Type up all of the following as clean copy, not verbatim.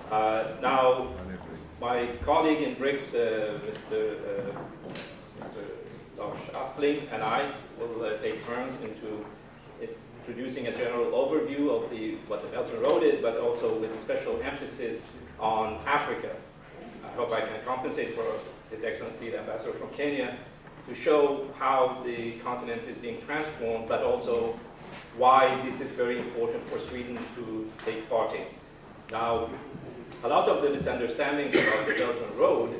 Now, my colleague in BRICS, Mr. Lars Aspling, and I will take turns into introducing a general overview of what the Belt and Road is, but also with a special emphasis on Africa. I hope I can compensate for His Excellency the Ambassador from Kenya to show how the continent is being transformed, but also why this is very important for Sweden to take part in. Now, a lot of the misunderstandings about the Belt and Road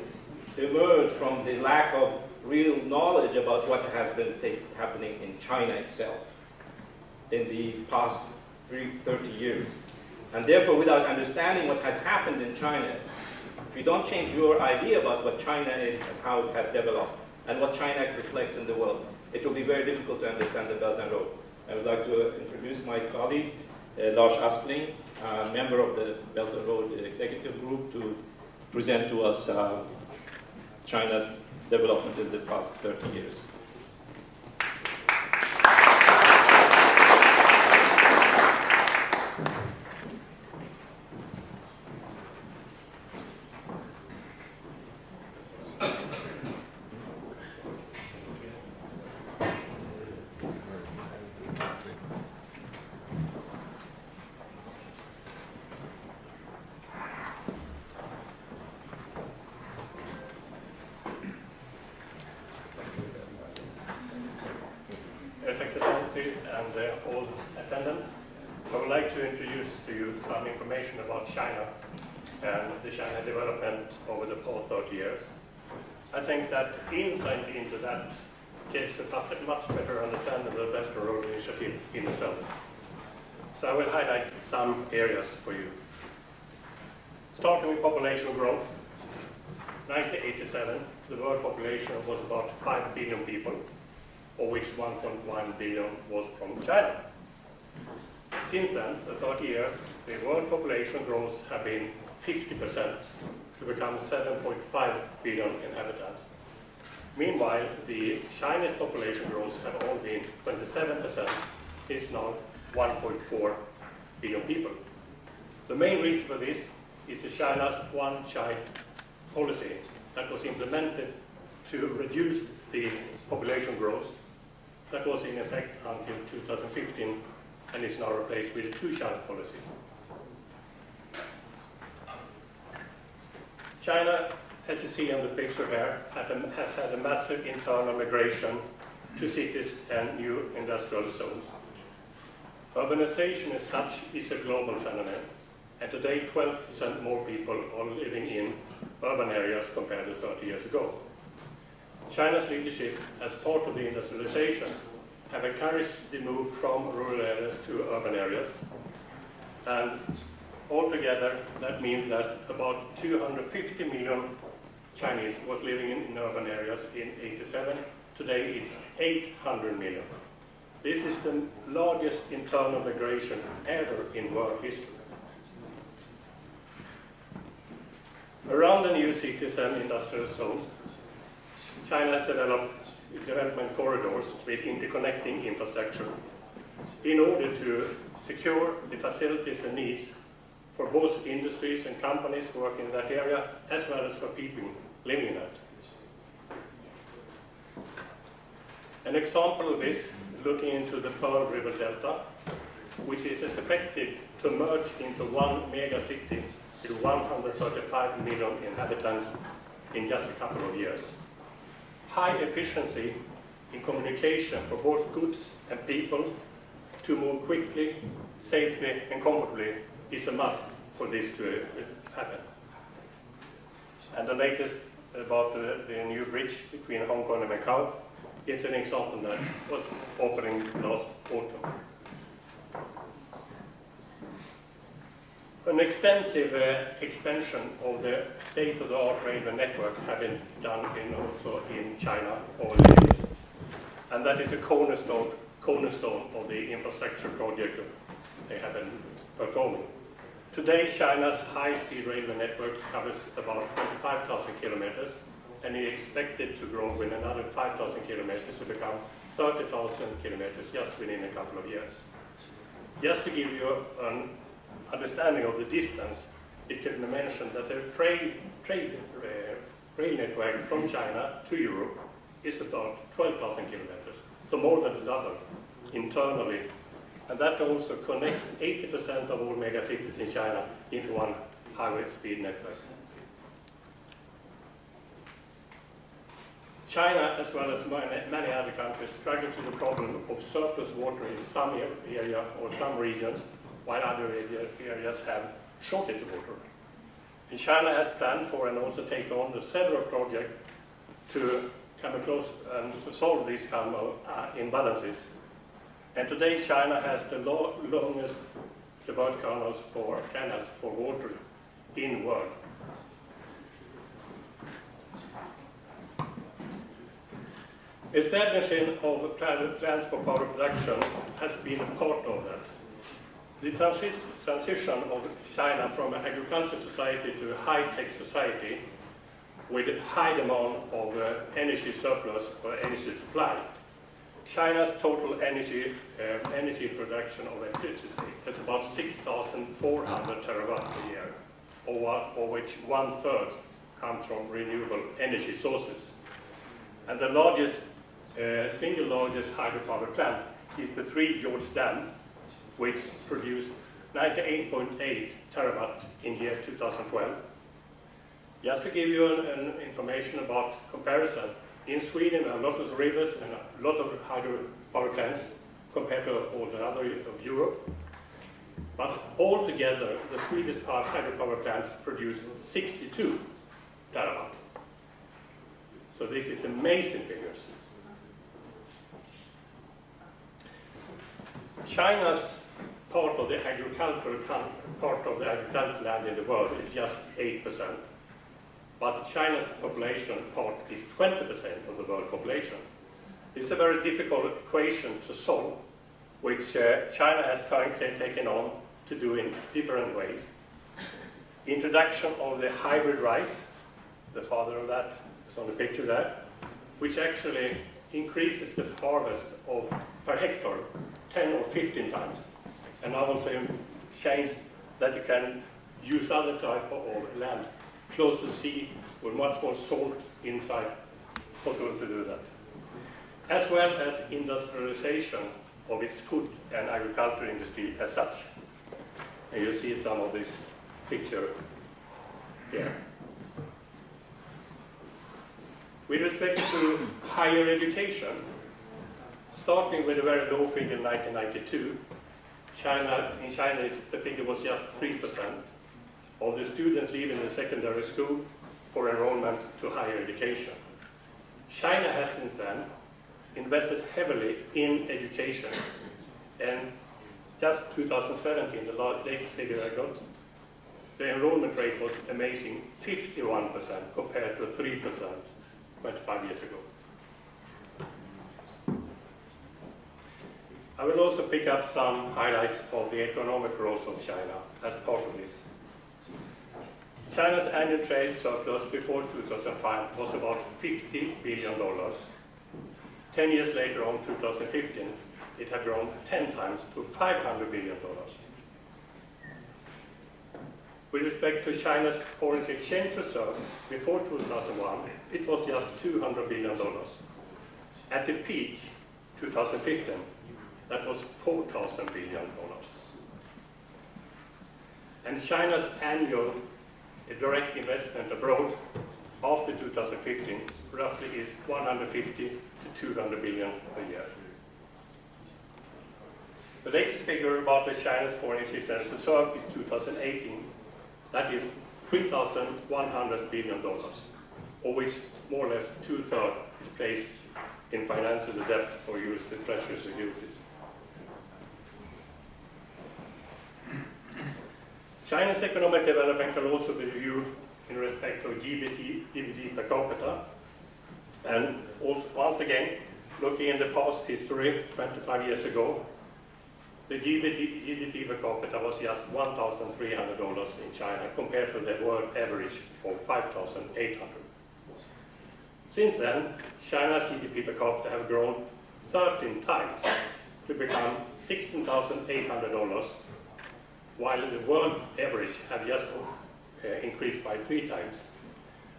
emerge from the lack of real knowledge about what has been happening in China itself in the past 30 years. And therefore, without understanding what has happened in China, if you don't change your idea about what China is and how it has developed and what China reflects in the world, it will be very difficult to understand the Belt and Road. I would like to introduce my colleague, Lars Aspling, member of the Belt and Road Executive Group, to present to us China's development in the past 30 years. Excellency and all attendants, I would like to introduce to you some information about China and the China development over the past 30 years. I think that insight into that gives a much better understanding of the Belt and Road Initiative in itself. So I will highlight some areas for you. Starting with population growth. 1987, the world population was about 5 billion people, of which 1.1 billion was from China. Since then, the 30 years, the world population growth have been 50% to become 7.5 billion inhabitants. Meanwhile, the Chinese population growth have all been 27%, is now 1.4 billion people. The main reason for this is China's one-child policy that was implemented to reduce the population growth. That was in effect until 2015 and is now replaced with a two-child policy. China, as you see on the picture here, has had a massive internal migration to cities and new industrial zones. Urbanization as such is a global phenomenon, and today 12% more people are living in urban areas compared to 30 years ago. China's leadership, as part of the industrialization, have encouraged the move from rural areas to urban areas. And altogether, that means that about 250 million Chinese was living in urban areas in 87. Today, it's 800 million. This is the largest internal migration ever in world history. Around the new cities and industrial zones, China has developed development corridors with interconnecting infrastructure in order to secure the facilities and needs for both industries and companies working in that area, as well as for people living in it. An example of this, looking into the Pearl River Delta, which is expected to merge into one mega city with 135 million inhabitants in just a couple of years. High efficiency in communication for both goods and people to move quickly, safely and comfortably is a must for this to happen. And the latest about the new bridge between Hong Kong and Macau is an example that was opening last autumn. An extensive expansion of the state-of-the-art railway network has been done also in China over the years. And that is a cornerstone of the infrastructure project they have been performing. Today, China's high-speed railway network covers about 25,000 kilometers, and is expected to grow with another 5,000 kilometers to become 30,000 kilometers just within a couple of years. Just to give you an understanding of the distance, it can be mentioned that the rail network from China to Europe is about 12,000 kilometers, so more than double internally. And that also connects 80% of all megacities in China into one highway speed network. China, as well as many other countries, struggles with the problem of surplus water in some area or some regions, while other areas have shortage of water. And China has planned for and also take on the several projects to come close and to solve these kind of imbalances. And today China has the longest divert canals for water in the world. Establishing of plans for power production has been a part of that. The transition of China from an agricultural society to a high-tech society with high demand of energy surplus or energy supply. China's total energy production of electricity is about 6,400 terawatt a year, of which 1/3 comes from renewable energy sources. And the largest, single largest hydropower plant is the Three Gorges Dam, which produced 98.8 terawatt in year 2012. Just to give you an information about comparison, in Sweden there are a lot of rivers and a lot of hydropower plants compared to all the other of Europe. But altogether, the Swedish hydropower plants produce 62 terawatt. So this is amazing figures. China's part of the agricultural land in the world is just 8%. But China's population part is 20% of the world population. This is a very difficult equation to solve, which China has currently taken on to do in different ways. Introduction of the hybrid rice, the father of that is on the picture there, which actually increases the harvest of per hectare 10 or 15 times. And I will say change that you can use other type of land close to sea with much more salt inside, possible to do that. As well as industrialization of its food and agriculture industry as such. And you see some of this picture here. With respect to higher education, starting with a very low figure in 1992, in China the figure was just 3% of the students leaving the secondary school for enrollment to higher education. China has since then invested heavily in education, and just 2017, the latest figure I got, the enrollment rate was amazing, 51% compared to 3% 25 years ago. I will also pick up some highlights of the economic growth of China as part of this. China's annual trade surplus before 2005 was about $50 billion. 10 years later, on 2015, it had grown 10 times to $500 billion. With respect to China's foreign exchange reserve before 2001, it was just $200 billion. At the peak, 2015, that was $4,000 billion. And China's annual direct investment abroad after 2015 roughly is 150 to 200 billion a year. The latest figure about the China's foreign exchange reserve is 2018. That is $3,100 billion, of which more or less 2/3 is placed in financial debt for US Treasury securities. China's economic development can also be viewed in respect of GDP per capita. And also, once again, looking in the past history, 25 years ago, the GDP per capita was just $1,300 in China compared to the world average of $5,800. Since then, China's GDP per capita have grown 13 times to become $16,800, while the world average have just increased by 3 times.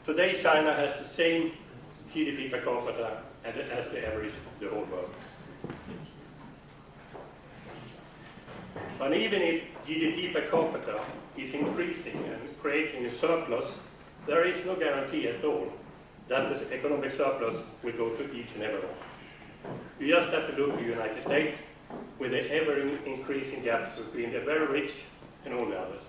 Today, China has the same GDP per capita as the average of the whole world. But even if GDP per capita is increasing and creating a surplus, there is no guarantee at all that the economic surplus will go to each and everyone. You just have to look at the United States with the ever-increasing gap between the very rich and all the others.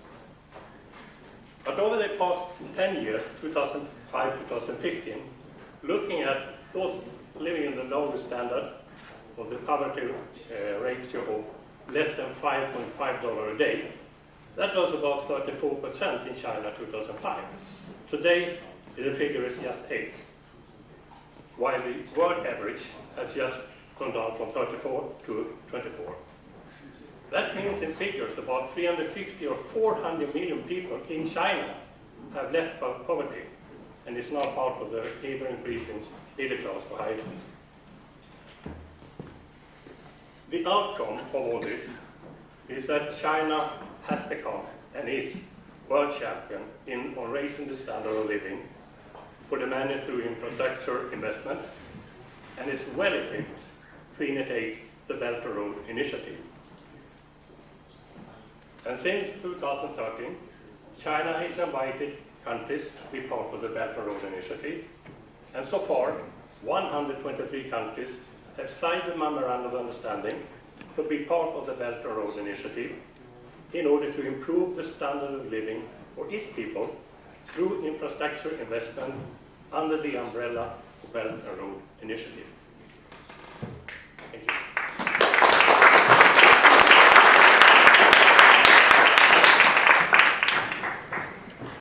But over the past 10 years, 2005-2015, looking at those living in the lowest standard of the poverty ratio of less than $5.5 a day, that was about 34% in China 2005. Today, the figure is just 8, while the world average has just gone down from 34 to 24. That means in figures about 350 or 400 million people in China have left poverty and is now part of the ever-increasing middle class or high class. The outcome of all this is that China has become and is world champion on raising the standard of living for the many through infrastructure investment, and is well equipped to initiate the Belt and Road Initiative. And since 2013, China has invited countries to be part of the Belt and Road Initiative, and so far, 123 countries have signed a memorandum of understanding to be part of the Belt and Road Initiative in order to improve the standard of living for its people through infrastructure investment under the umbrella of Belt and Road Initiative.